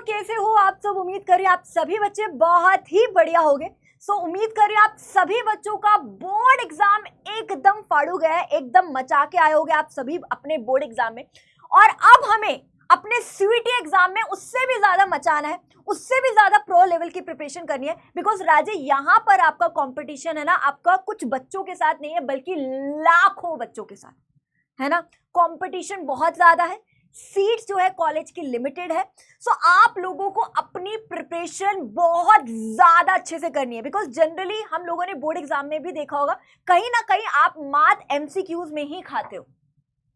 कैसे हो आप सब? उम्मीद करिए आप सभी बच्चे बहुत ही बढ़िया होंगे। उम्मीद करिए आप सभी बच्चों का बोर्ड एग्जाम एकदम फाड़ू गया है, एकदम मचा के आए होगे आप सभी अपने बोर्ड एग्जाम में। और अब हमें अपने सीयूईटी एग्जाम में उससे भी ज्यादा मचाना है, उससे भी ज्यादा प्रो लेवल की प्रिपरेशन करनी है। बिकॉज राजे यहाँ पर आपका कंपटीशन है ना, आपका कुछ बच्चों के साथ नहीं है बल्कि लाखों बच्चों के साथ है ना। कंपटीशन बहुत ज्यादा है, सीट्स जो है कॉलेज की लिमिटेड है। आप लोगों को अपनी प्रिपरेशन बहुत ज्यादा अच्छे से करनी है। बिकॉज जनरली हम लोगों ने बोर्ड एग्जाम में भी देखा होगा, कहीं ना कहीं आप मैथ एमसीक्यूज में ही खाते हो,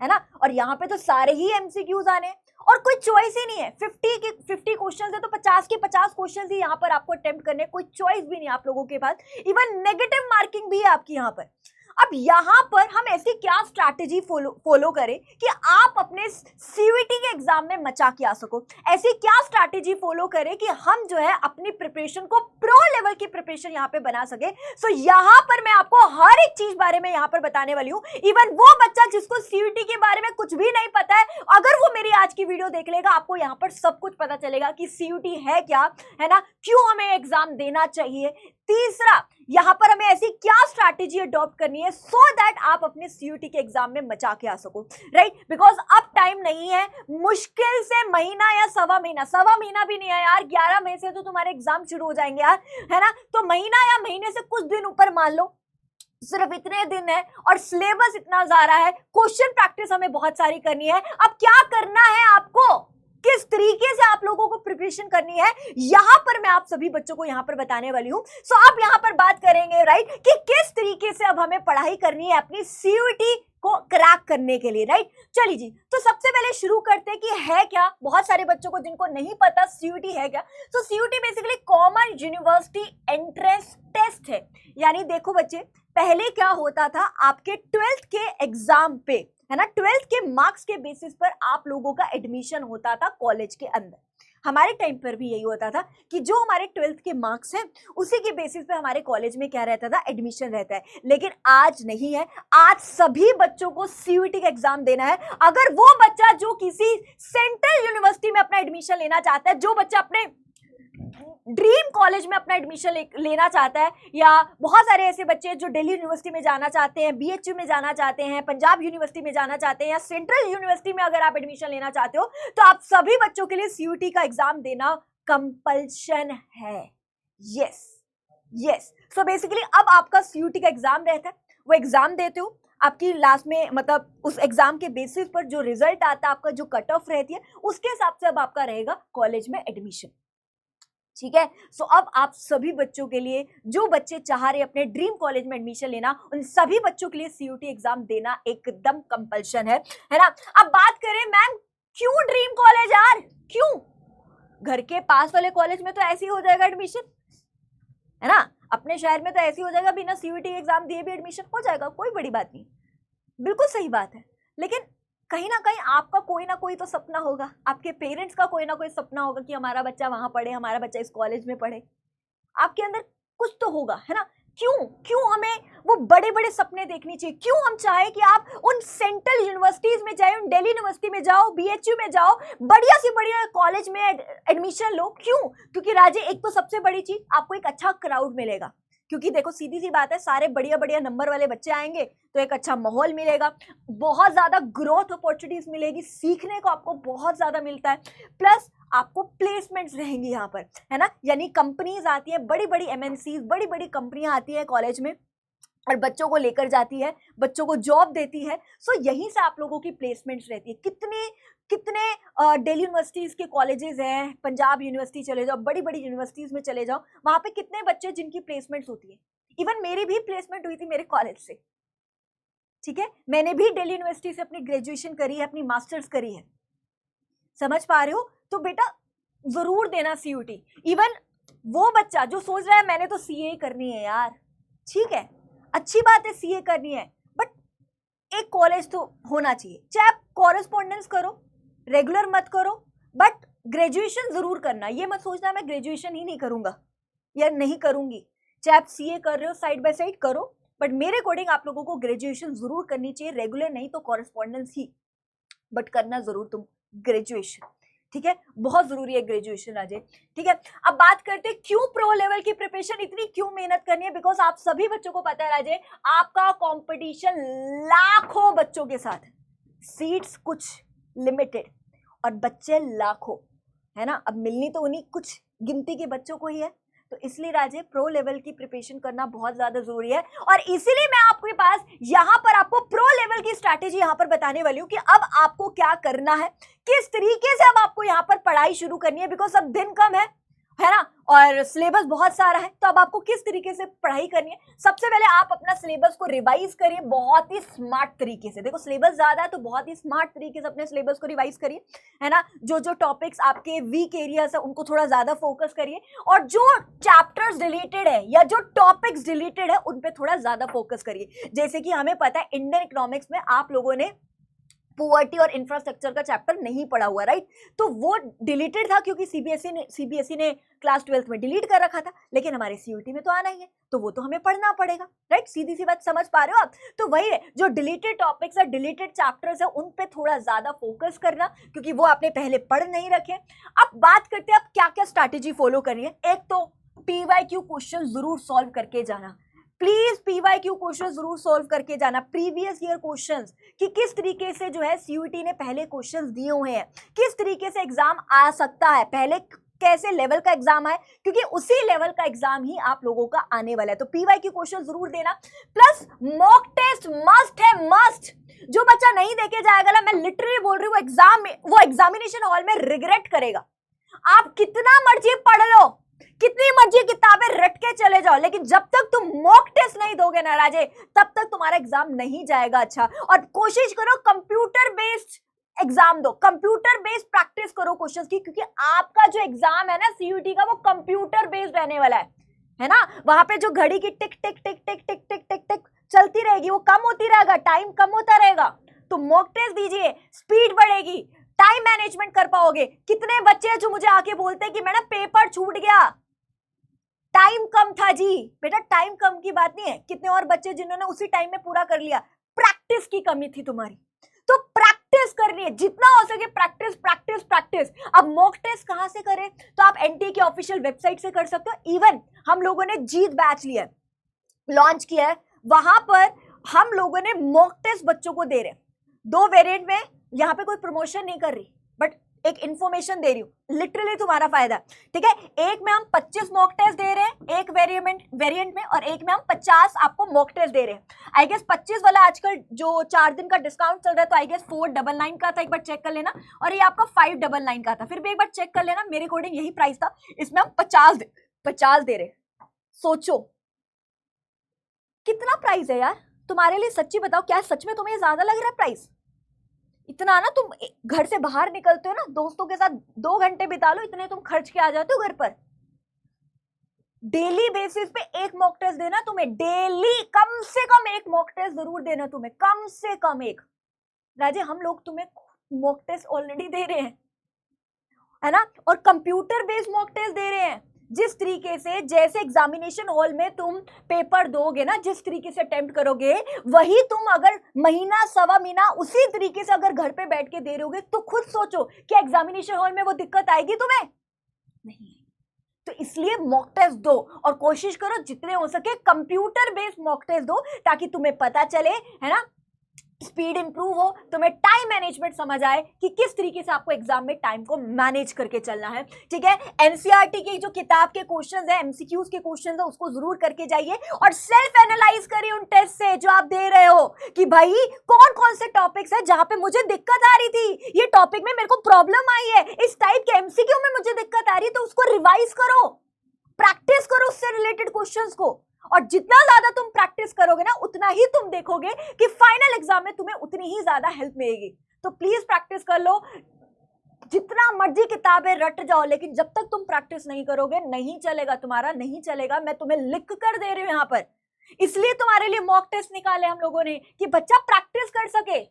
है ना। और यहाँ पे तो सारे ही एमसीक्यूज आने हैं और कोई चॉइस ही नहीं है। 50 क्वेश्चंस है तो 50 के 50 क्वेश्चंस ही यहाँ पर आपको अटेम्प्ट करने, कोई चॉइस भी नहीं आप लोगों के पास। इवन नेगेटिव मार्किंग भी है आपकी यहाँ पर। अब यहाँ पर हम ऐसी क्या स्ट्रैटेजी फॉलो करें कि आप अपने सीयूईटी के एग्जाम में मचा के आ सको? ऐसी क्या स्ट्रैटेजी फॉलो करें कि हम जो है अपनी प्रिपरेशन को प्रो लेवल की प्रिपरेशन यहाँ पे बना सके? यहाँ पर मैं आपको हर एक चीज बारे में यहाँ पर बताने वाली हूँ। इवन वो बच्चा जिसको सीयूईटी के बारे में कुछ भी नहीं पता है, अगर वो मेरी आज की वीडियो देख लेगा, आपको यहाँ पर सब कुछ पता चलेगा कि सीयूईटी है क्या, है ना, क्यों हमें एग्जाम देना चाहिए। तीसरा, यहां पर हमें ऐसी क्या स्ट्रैटेजी अडॉप्ट करनी है सो दैट आप अपने सीयूईटी के एग्जाम में मचा के आ सको, राइट। बिकॉज अब टाइम नहीं है, मुश्किल से महीना या सवा महीना भी नहीं है यार। 11 मई से तो तुम्हारे एग्जाम शुरू हो जाएंगे यार, है ना। तो महीना या महीने से कुछ दिन ऊपर मान लो, सिर्फ इतने दिन है और सिलेबस इतना ज्यादा है, क्वेश्चन प्रैक्टिस हमें बहुत सारी करनी है। अब क्या करना है आपको, किस तरीके से आप लोगों को प्रिपरेशन करनी है, यहां पर मैं आप सभी बच्चों को यहां पर बताने वाली हूं। आप यहां पर बात करेंगे, राइट, कि किस तरीके से अब हमें पढ़ाई करनी है अपनी सीयूईटी को क्रैक करने के लिए, राइट। चलिए जी, तो सबसे पहले शुरू करते हैं कि है क्या। बहुत सारे बच्चों को जिनको नहीं पता सीयूईटी है क्या, तो CUET basically common university entrance test है। यानी देखो बच्चे, पहले क्या होता था, आपके 12th के एग्जाम पे, है ना, 12th के मार्क्स के बेसिस पर आप लोगों का एडमिशन होता था कॉलेज के अंदर। हमारे टाइम पर भी यही होता था कि जो हमारे 12th के मार्क्स हैं उसी के बेसिस पे हमारे कॉलेज में क्या रहता था, एडमिशन रहता है। लेकिन आज नहीं है, आज सभी बच्चों को सीयूईटी का एग्जाम देना है। अगर वो बच्चा जो किसी सेंट्रल यूनिवर्सिटी में अपना एडमिशन लेना चाहता है, जो बच्चा अपने ड्रीम कॉलेज में अपना एडमिशन लेना चाहता है, या बहुत सारे ऐसे बच्चे जो दिल्ली यूनिवर्सिटी में जाना चाहते हैं, बीएचयू में जाना चाहते हैं, पंजाब यूनिवर्सिटी में जाना चाहते हैं, या सेंट्रल यूनिवर्सिटी में अगर आप एडमिशन लेना चाहते हो, तो आप सभी बच्चों के लिए सीयूईटी का एग्जाम देना कंपल्शन है। यस। सो बेसिकली अब आपका सीयूईटी का एग्जाम रहता है, वो एग्जाम देते हो, आपकी लास्ट में मतलब उस एग्जाम के बेसिस पर जो रिजल्ट आता है, आपका जो कट ऑफ रहती है, उसके हिसाब से अब आपका रहेगा कॉलेज में एडमिशन, ठीक है। अब आप सभी बच्चों के लिए, जो बच्चे चाह रहे अपने ड्रीम कॉलेज में एडमिशन लेना, उन सभी बच्चों के लिए सीयूईटी एग्जाम देना एकदम कंपल्शन है ना। अब बात करें मैम, क्यों ड्रीम कॉलेज यार, क्यों? घर के पास वाले कॉलेज में तो ऐसे ही हो जाएगा एडमिशन, है ना। अपने शहर में तो ऐसे ही हो जाएगा, बिना सीयूईटी एग्जाम दिए भी एडमिशन हो जाएगा, कोई बड़ी बात नहीं, बिल्कुल सही बात है। लेकिन कहीं ना कहीं आपका कोई ना कोई तो सपना होगा, आपके पेरेंट्स का कोई ना कोई सपना होगा कि हमारा बच्चा वहां पढ़े, हमारा बच्चा इस कॉलेज में पढ़े। आपके अंदर कुछ तो होगा, है ना। क्यों हमें वो बड़े बड़े सपने देखने चाहिए? क्यों हम चाहे कि आप उन सेंट्रल यूनिवर्सिटीज में जाए, उन दिल्ली यूनिवर्सिटी में जाओ, बीएचयू में जाओ, बढ़िया से बढ़िया कॉलेज में एडमिशन लो? क्यों? क्योंकि राजे, एक तो सबसे बड़ी चीज, आपको एक अच्छा क्राउड मिलेगा। क्योंकि देखो सीधी सी बात है, सारे बढ़िया बढ़िया नंबर वाले बच्चे आएंगे तो एक अच्छा माहौल मिलेगा, बहुत ज्यादा ग्रोथ अपॉर्चुनिटीज मिलेगी, सीखने को आपको बहुत ज्यादा मिलता है, प्लस आपको प्लेसमेंट्स रहेंगी यहाँ पर, है ना। यानी कंपनीज आती है, बड़ी बड़ी एमएनसीज, बड़ी बड़ी कंपनियां आती है कॉलेज में और बच्चों को लेकर जाती है, बच्चों को जॉब देती है। यहीं से आप लोगों की प्लेसमेंट्स रहती है। कितने दिल्ली यूनिवर्सिटीज के कॉलेजेस हैं, पंजाब यूनिवर्सिटी चले जाओ, बड़ी बड़ी यूनिवर्सिटीज में चले जाओ, वहां पे कितने बच्चे जिनकी प्लेसमेंट्स होती है। इवन मेरी भी प्लेसमेंट हुई थी मेरे कॉलेज से, ठीक है। मैंने भी दिल्ली यूनिवर्सिटी से अपनी ग्रेजुएशन करी है, अपनी मास्टर्स करी है, समझ पा रहे हो। तो बेटा जरूर देना सीयूईटी। इवन वो बच्चा जो सोच रहा है मैंने तो सीए करनी है यार, ठीक है, अच्छी बात है सीए करनी है, बट एक कॉलेज तो होना चाहिए। चाहे आप कॉरेस्पॉन्डेंस करो, रेगुलर मत करो, बट ग्रेजुएशन जरूर करना। ये मत सोचना मैं ग्रेजुएशन ही नहीं करूंगा या नहीं करूंगी। चाहे आप सीए कर रहे हो, साइड बाय साइड करो, बट मेरे अकॉर्डिंग आप लोगों को ग्रेजुएशन जरूर करनी चाहिए, रेगुलर नहीं तो कॉरेस्पॉन्डेंस ही, बट करना जरूर तुम ग्रेजुएशन, ठीक है, बहुत जरूरी है ग्रेजुएशन राजे। ठीक है, अब बात करते हैं क्यों प्रो लेवल की प्रिपरेशन इतनी क्यों मेहनत करनी है, बिकॉज आप सभी बच्चों को पता है राजे, आपका कंपटीशन लाखों बच्चों के साथ है, सीट्स कुछ लिमिटेड और बच्चे लाखों, है ना। अब मिलनी तो उन्हीं कुछ गिनती के बच्चों को ही है, तो इसलिए राजे प्रो लेवल की प्रिपरेशन करना बहुत ज्यादा जरूरी है। और इसीलिए मैं आपके पास यहाँ पर आपको प्रो लेवल की स्ट्रैटेजी यहाँ पर बताने वाली हूँ कि अब आपको क्या करना है, किस तरीके से अब आपको यहाँ पर पढ़ाई शुरू करनी है, बिकॉज अब दिन कम है ना, और सिलेबस बहुत सारा है, तो अब आपको किस तरीके से पढ़ाई करनी है। सबसे पहले आप अपना सिलेबस को रिवाइज करिए बहुत ही स्मार्ट तरीके से। देखो सिलेबस ज्यादा है तो बहुत ही स्मार्ट तरीके से अपने सिलेबस को रिवाइज करिए, है ना। जो जो टॉपिक्स आपके वीक एरियाज है उनको थोड़ा ज्यादा फोकस करिए, और जो चैप्टर्स डिलीटेड है या जो टॉपिक्स डिलीटेड है उन पे थोड़ा ज्यादा फोकस करिए। जैसे कि हमें पता है इंडियन इकोनॉमिक्स में आप लोगों ने पुअर्टी और इंफ्रास्ट्रक्चर का चैप्टर नहीं पढ़ा हुआ, राइट, तो वो डिलीटेड था क्योंकि सीबीएसई ने क्लास 12th में डिलीट कर रखा था, लेकिन हमारे सीयूटी में तो आना ही है, तो वो तो हमें पढ़ना पड़ेगा, राइट। सीधी सी बात, समझ पा रहे हो आप। तो वही है, जो डिलीटेड टॉपिक्स है, डिलीटेड चैप्टर्स है, उन पे थोड़ा ज्यादा फोकस करना, क्योंकि वो आपने पहले पढ़ नहीं रखे। अब बात करते हैं अब क्या क्या स्ट्रैटेजी फॉलो करनी है। एक तो पीवाईक्यू क्वेश्चन जरूर सॉल्व करके जाना, प्लीज पीवाईक्यू क्वेश्चन जरूर सॉल्व करके जाना, प्रीवियस ईयर क्वेश्चंस, कि किस तरीके से जो है सीयूटी ने पहले क्वेश्चंस दिए हुए हैं, किस तरीके से एग्जाम आ सकता है, पहले कैसे लेवल का एग्जाम है, क्योंकि उसी लेवल का एग्जाम ही आप लोगों का आने वाला है। तो पीवाईक्यू क्वेश्चन जरूर देना, प्लस मॉक टेस्ट मस्ट है, मस्ट। जो बच्चा नहीं देके जाएगा ना, मैं लिटरली बोल रही हूँ, वो एग्जामिनेशन हॉल में रिग्रेट करेगा। आप कितना मर्जी पढ़ लो, कितनी मर्जी किताबें रट के चले जाओ, लेकिन जब तक तुम मॉक टेस्ट नहीं दोगे ना राजे, तब तक तुम्हारा एग्जाम नहीं जाएगा अच्छा। और कोशिश करो कंप्यूटर बेस्ड एग्जाम दो, कंप्यूटर बेस्ड प्रैक्टिस करो क्वेश्चंस की, क्योंकि आपका जो एग्जाम है ना सीयूटी का, वो कंप्यूटर बेस्ड रहने वाला है ना। वहां पे जो घड़ी की टिक टिक टिक टिक टिक टिक टिक टिक चलती रहेगी, वो कम होती रहेगा, टाइम कम होता रहेगा। तो मॉक टेस्ट दीजिए, स्पीड बढ़ेगी, टाइम मैनेजमेंट कर पाओगे। कितने बच्चे हैं जो मुझे आके बोलते हैं कि मैडम पेपर छूट गया, टाइम कम था जी। बेटा टाइम कम की बात नहीं है, कितने और बच्चे जिन्होंने उसी टाइम में पूरा कर लिया, प्रैक्टिस की कमी थी तुम्हारी। तो प्रैक्टिस करनी है, जितना हो सके प्रैक्टिस प्रैक्टिस प्रैक्टिस। अब मॉक टेस्ट कहां से करें, तो आप एनटीए की ऑफिशियल वेबसाइट से कर सकते हो। इवन हम लोगों ने जीत बैच लिया है, लॉन्च किया है, वहां पर हम लोगों ने मॉक टेस्ट बच्चों को दे रहे हैं 2 वेरिएंट में। यहां पे कोई प्रमोशन नहीं कर रही, बट एक इंफॉर्मेशन दे रही हूं, लिटरली तुम्हारा फायदा, ठीक है। एक में हम 25 मॉक टेस्ट दे रहे हैं, एक वेरिएंट में, और एक में हम 50 आपको मॉक टेस्ट दे रहे हैं। आई गेस 25 वाला आजकल जो 4 दिन का डिस्काउंट चल रहा है, तो आई गेस 499 का था, एक बार चेक कर लेना, और ये आपका 599 का था, फिर भी एक बार चेक कर लेना, मेरे अकॉर्डिंग यही प्राइस था। इसमें हम 50 दे रहे हैं। सोचो कितना प्राइस है यार तुम्हारे लिए, सच्ची बताओ, क्या सच में तुम्हें ज्यादा लग रहा है प्राइस इतना? ना तुम घर से बाहर निकलते हो ना, दोस्तों के साथ 2 घंटे बिता लो, इतने तुम खर्च के आ जाते हो घर पर। डेली बेसिस पे एक मॉक टेस्ट देना तुम्हें, डेली कम से कम एक मॉक टेस्ट जरूर देना तुम्हें, कम से कम एक। राजे हम लोग तुम्हें मॉक टेस्ट ऑलरेडी दे रहे हैं, है ना, और कंप्यूटर बेस्ड मॉक टेस्ट दे रहे हैं। जिस तरीके से, जैसे एग्जामिनेशन हॉल में तुम पेपर दोगे ना, जिस तरीके से अटेम्प्ट करोगे, वही तुम अगर महीना सवा महीना उसी तरीके से अगर घर पे बैठ के दे रहोगे, तो खुद सोचो कि एग्जामिनेशन हॉल में वो दिक्कत आएगी तुम्हें? नहीं। तो इसलिए मॉक टेस्ट दो, और कोशिश करो जितने हो सके कंप्यूटर बेस्ड मॉक टेस्ट दो, ताकि तुम्हें पता चले, है ना, स्पीड इंप्रूव हो, तुम्हें टाइम मैनेजमेंट समझ आए कि किस तरीके से आपको एग्जाम में टाइम को मैनेज करके चलना है, ठीक है। एनसीईआरटी की जो किताब के क्वेश्चंस है, एमसीक्यूज के क्वेश्चंस है, उसको जरूर करके जाइए, और सेल्फ एनालाइज करिए उन टेस्ट से जो आप दे रहे हो, कि भाई कौन कौन से टॉपिक्स है जहां पे मुझे दिक्कत आ रही थी, ये टॉपिक में मेरे को प्रॉब्लम आई है, इस टाइप के एमसीक्यू में मुझे दिक्कत आ रही है, तो उसको रिवाइज करो, प्रैक्टिस करो उससे रिलेटेड क्वेश्चंस को। और जितना ज्यादा तुम प्रैक्टिस करोगे ना, उतना ही तुम देखोगे कि फाइनल एग्जाम में तुम्हें उतनी ही ज्यादा हेल्प मिलेगी। तो प्लीज प्रैक्टिस कर लो, जितना मर्जी किताबें रट जाओ, लेकिन जब तक तुम प्रैक्टिस नहीं करोगे नहीं चलेगा, तुम्हारा नहीं चलेगा। मैं तुम्हें लिख कर दे रही हूं यहां पर, इसलिए तुम्हारे लिए मॉक टेस्ट निकाले हम लोगों ने, कि बच्चा प्रैक्टिस कर सके,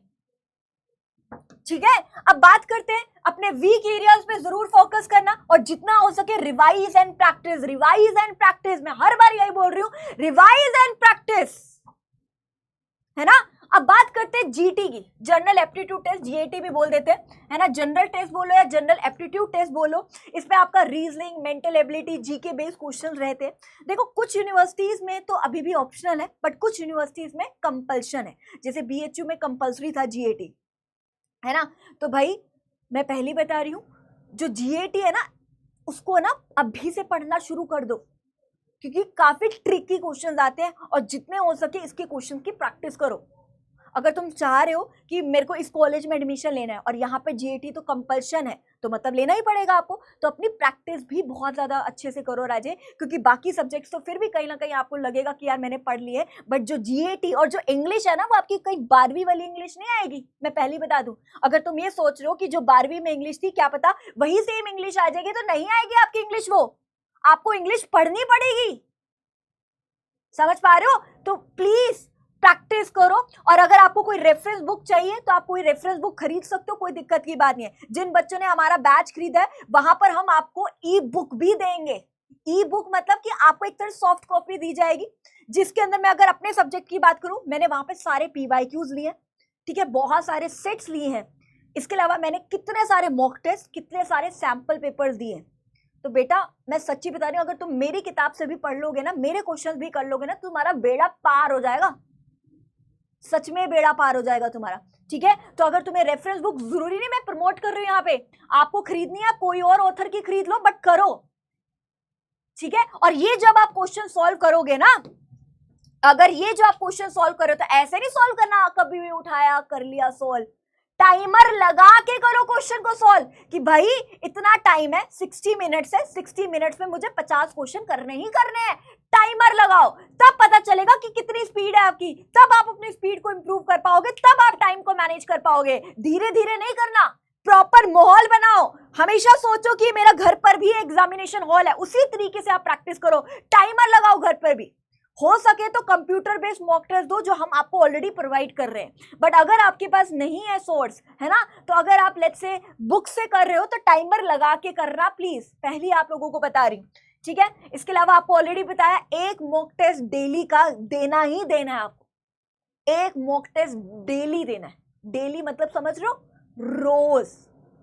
ठीक है। अब बात करते हैं अपने वीक एरियाज पे जरूर फोकस करना, और जितना हो सके revise and practice, revise and practice. मैं हर बार यही बोल रही हूं, रिवाइज एंड प्रैक्टिस, है ना। अब बात करते हैं जीटी की, जनरल एप्टीट्यूड टेस्ट, जीएटी भी बोल देते हैं, है ना, जनरल टेस्ट बोलो या जनरल एप्टीट्यूड टेस्ट बोलो। इसमें आपका reasoning, mental ability, GK based question रहते हैं। देखो कुछ यूनिवर्सिटीज में तो अभी भी ऑप्शनल है, बट कुछ यूनिवर्सिटीज में कंपल्शन है, जैसे बीएचयू में कंपल्सरी था जीएटी, है ना। तो भाई मैं पहली बता रही हूँ, जो जीएटी है ना उसको ना अभी से पढ़ना शुरू कर दो, क्योंकि काफी ट्रिकी क्वेश्चंस आते हैं, और जितने हो सके इसके क्वेश्चन की प्रैक्टिस करो। अगर तुम चाह रहे हो कि मेरे को इस कॉलेज में एडमिशन लेना है और यहाँ पे जीएटी तो कंपल्शन है, तो मतलब लेना ही पड़ेगा आपको, तो अपनी प्रैक्टिस भी बहुत ज्यादा अच्छे से करो राजे, क्योंकि बाकी सब्जेक्ट्स तो फिर भी कहीं ना कहीं आपको लगेगा कि यार मैंने पढ़ ली है, बट जो जीएटी और जो इंग्लिश है ना वो आपकी कहीं 12वीं वाली इंग्लिश नहीं आएगी। मैं पहले बता दूं, अगर तुम ये सोच रहे हो कि जो 12वीं में इंग्लिश थी क्या पता वही सेम इंग्लिश आ जाएगी, तो नहीं आएगी आपकी इंग्लिश, वो आपको इंग्लिश पढ़नी पड़ेगी। समझ पा रहे हो? तो प्लीज प्रैक्टिस करो। और अगर आपको कोई रेफरेंस बुक चाहिए तो आप कोई रेफरेंस बुक खरीद सकते हो, कोई दिक्कत की बात नहीं है। जिन बच्चों ने हमारा बैच खरीदा है वहां पर हम आपको ई बुक भी देंगे। ई बुक मतलब कि आपको एक तरह सॉफ्ट कॉपी दी जाएगी, जिसके अंदर मैं अगर अपने सब्जेक्ट की बात करूं, मैंने वहां पे सारे पीवाईक्यूज लिए, ठीक है, बहुत सारे सेट्स लिए हैं। इसके अलावा मैंने कितने सारे मॉक टेस्ट, कितने सारे सैंपल पेपर्स दिए। तो बेटा मैं सच्ची बता रही हूं, अगर तुम मेरी किताब से भी पढ़ लोगे ना, मेरे क्वेश्चन भी कर लोगे ना, तुम्हारा बेड़ा पार हो जाएगा, सच में बेड़ा पार हो जाएगा तुम्हारा, ठीक है। तो अगर तुम्हें रेफरेंस बुक, जरूरी नहीं मैं प्रमोट कर रही हूं यहाँ पे, आपको खरीदनी है कोई और ऑथर की खरीद लो, बट करो, ठीक है। और ये जब आप क्वेश्चन सॉल्व करोगे ना, अगर ये जो आप क्वेश्चन सॉल्व करो तो ऐसे नहीं सॉल्व करना कभी भी उठाया कर लिया सॉल्व, टाइमर लगा के करो क्वेश्चन को सॉल्व, कि भाई इतना टाइम है 60 मिनट्स है, 60 मिनट्स में मुझे 50 क्वेश्चन करने ही करने हैं। टाइमर लगाओ, तब पता चलेगा कि कितनी स्पीड है आपकी, तब आप अपनी स्पीड को इंप्रूव कर पाओगे, तब आप टाइम को मैनेज कर पाओगे। धीरे धीरे नहीं करना, प्रॉपर माहौल बनाओ। हमेशा सोचो कि मेरा घर पर भी एग्जामिनेशन हॉल है, उसी तरीके से आप प्रैक्टिस करो, टाइमर लगाओ घर पर भी। हो सके तो कंप्यूटर बेस्ड मॉक टेस्ट दो, जो हम आपको ऑलरेडी प्रोवाइड कर रहे हैं। बट अगर आपके पास नहीं है सोर्स, है ना, तो अगर आप लेट्स से बुक से कर रहे हो तो टाइमर लगा के करना प्लीज, पहली आप लोगों को बता रही हूँ, ठीक है। इसके अलावा आपको ऑलरेडी बताया, एक मॉक टेस्ट डेली का देना ही देना है आपको, एक मॉक टेस्ट डेली देना है। डेली मतलब समझ रहे हो, रोज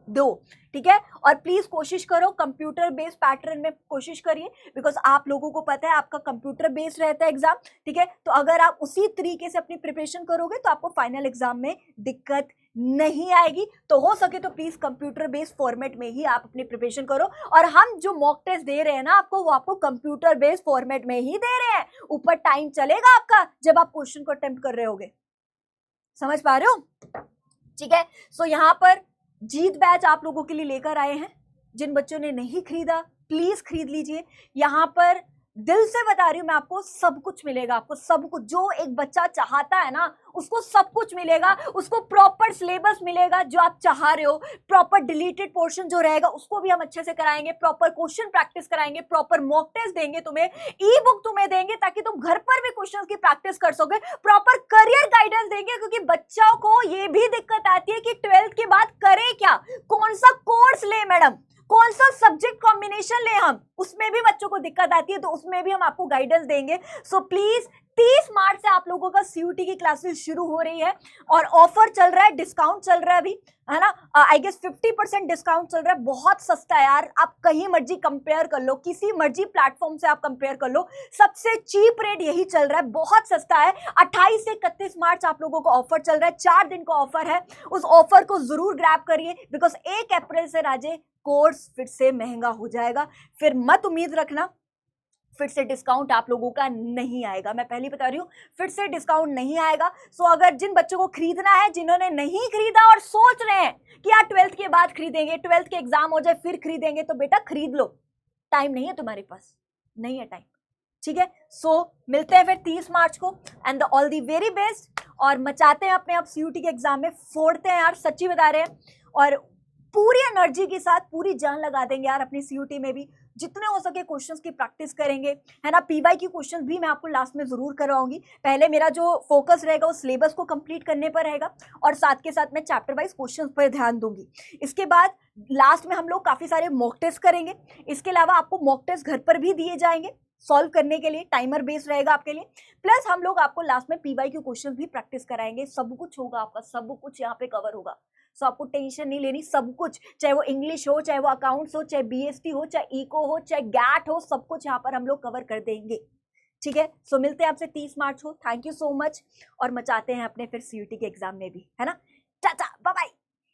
दो, ठीक है। और प्लीज कोशिश करो कंप्यूटर बेस्ड पैटर्न में कोशिश करिए, बिकॉज आप लोगों को पता है आपका कंप्यूटर बेस्ड रहता है एग्जाम, ठीक है। तो अगर आप उसी तरीके से अपनी प्रिपरेशन करोगे तो आपको फाइनल एग्जाम में दिक्कत नहीं आएगी। तो हो सके तो प्लीज कंप्यूटर बेस्ड फॉर्मेट में ही आप अपनी प्रिपरेशन करो, और हम जो मॉक टेस्ट दे रहे हैं ना आपको, वो आपको कंप्यूटर बेस्ड फॉर्मेट में ही दे रहे हैं। ऊपर टाइम चलेगा आपका जब आप क्वेश्चन को अटेम्प्ट कर रहे होगे, समझ पा रहे हो, ठीक है। सो यहाँ पर जीत बैच आप लोगों के लिए लेकर आए हैं। जिन बच्चों ने नहीं खरीदा प्लीज खरीद लीजिए। यहाँ पर दिल से बता रही हूँ मैं, आपको सब कुछ मिलेगा, आपको सब कुछ जो एक बच्चा चाहता है ना उसको सब कुछ मिलेगा। उसको प्रॉपर सिलेबस मिलेगा जो आप चाह रहे हो, प्रॉपर डिलीटेड पोर्शन जो रहेगा उसको भी हम अच्छे से कराएंगे, प्रॉपर क्वेश्चन प्रैक्टिस कराएंगे, प्रॉपर मॉक टेस्ट देंगे तुम्हें, ई बुक तुम्हें देंगे ताकि तुम घर पर भी क्वेश्चंस की प्रैक्टिस कर सकोगे, प्रॉपर करियर गाइडेंस देंगे, क्योंकि बच्चों को ये भी दिक्कत आती है कि 12th के बाद करे क्या, कौन सा कोर्स ले मैडम, कौन सा सब्जेक्ट कॉम्बिनेशन ले हम, उसमें भी बच्चों को दिक्कत आती है, तो उसमें भी हम आपको गाइडेंस देंगे। सो प्लीज 30 मार्च से आप लोगों का सीयूटी की क्लासेस शुरू हो रही है, और ऑफर चल रहा है, डिस्काउंट चल रहा है अभी, है ना, आई गेस 50% डिस्काउंट चल रहा है, बहुत सस्ता है यार। आप कहीं मर्जी कंपेयर कर लो, किसी मर्जी प्लेटफॉर्म से आप कंपेयर कर लो, सबसे चीप रेट यही चल रहा है, बहुत सस्ता है। 28 से 31 मार्च आप लोगों को ऑफर चल रहा है, 4 दिन का ऑफर है, उस ऑफर को जरूर ग्रैब करिए, बिकॉज 1 अप्रैल से राजे कोर्स फिर से महंगा हो जाएगा। फिर मत उम्मीद रखना फिर से डिस्काउंट आप लोगों का नहीं आएगा, मैं पहले बता रही हूँ, फिर से डिस्काउंट नहीं आएगा। सो अगर जिन बच्चों को खरीदना है, जिन्होंने नहीं खरीदा और सोच रहे हैं कि यार 12th के बाद खरीदेंगे, 12th के एग्जाम हो जाए फिर खरीदेंगे, तो बेटा खरीद लो, टाइम नहीं है तुम्हारे पास, नहीं है टाइम, ठीक है। सो मिलते हैं फिर 30 मार्च को, and all the very best, और मचाते हैं अपने आप सीयूटी के एग्जाम में, फोड़ते हैं यार, सच्ची बता रहे हैं, और पूरी एनर्जी के साथ पूरी जान लगा देंगे यार अपनी सीयूटी में भी, जितने हो सके क्वेश्चंस की प्रैक्टिस करेंगे, है ना। पीवाई की क्वेश्चंस भी मैं आपको लास्ट में जरूर करवाऊंगी। पहले मेरा जो फोकस रहेगा वो सिलेबस को कंप्लीट करने पर रहेगा, और साथ के साथ मैं चैप्टर वाइज क्वेश्चंस पर ध्यान दूंगी। इसके बाद लास्ट में हम लोग काफी सारे मॉक टेस्ट करेंगे, इसके अलावा आपको मॉक टेस्ट घर पर भी दिए जाएंगे, सॉल्व करने के लिए, टाइमर बेस्ड रहेगा आपके लिए। प्लस हम लोग आपको लास्ट में पीवाईक्यू क्वेश्चंस भी प्रैक्टिस कराएंगे, सब कुछ होगा आपका, सब कुछ यहाँ पे कवर होगा। सो आपको टेंशन नहीं लेनी, सब कुछ, चाहे वो इंग्लिश हो, चाहे वो अकाउंट्स हो, चाहे बीएसटी हो, चाहे इको हो, चाहे गैट हो, सब कुछ यहाँ पर हम लोग कवर कर देंगे, ठीक है। सो मिलते हैं आपसे 30 मार्च को। थैंक यू सो मच, और मचाते हैं अपने फिर सीयूटी के एग्जाम में भी, है ना।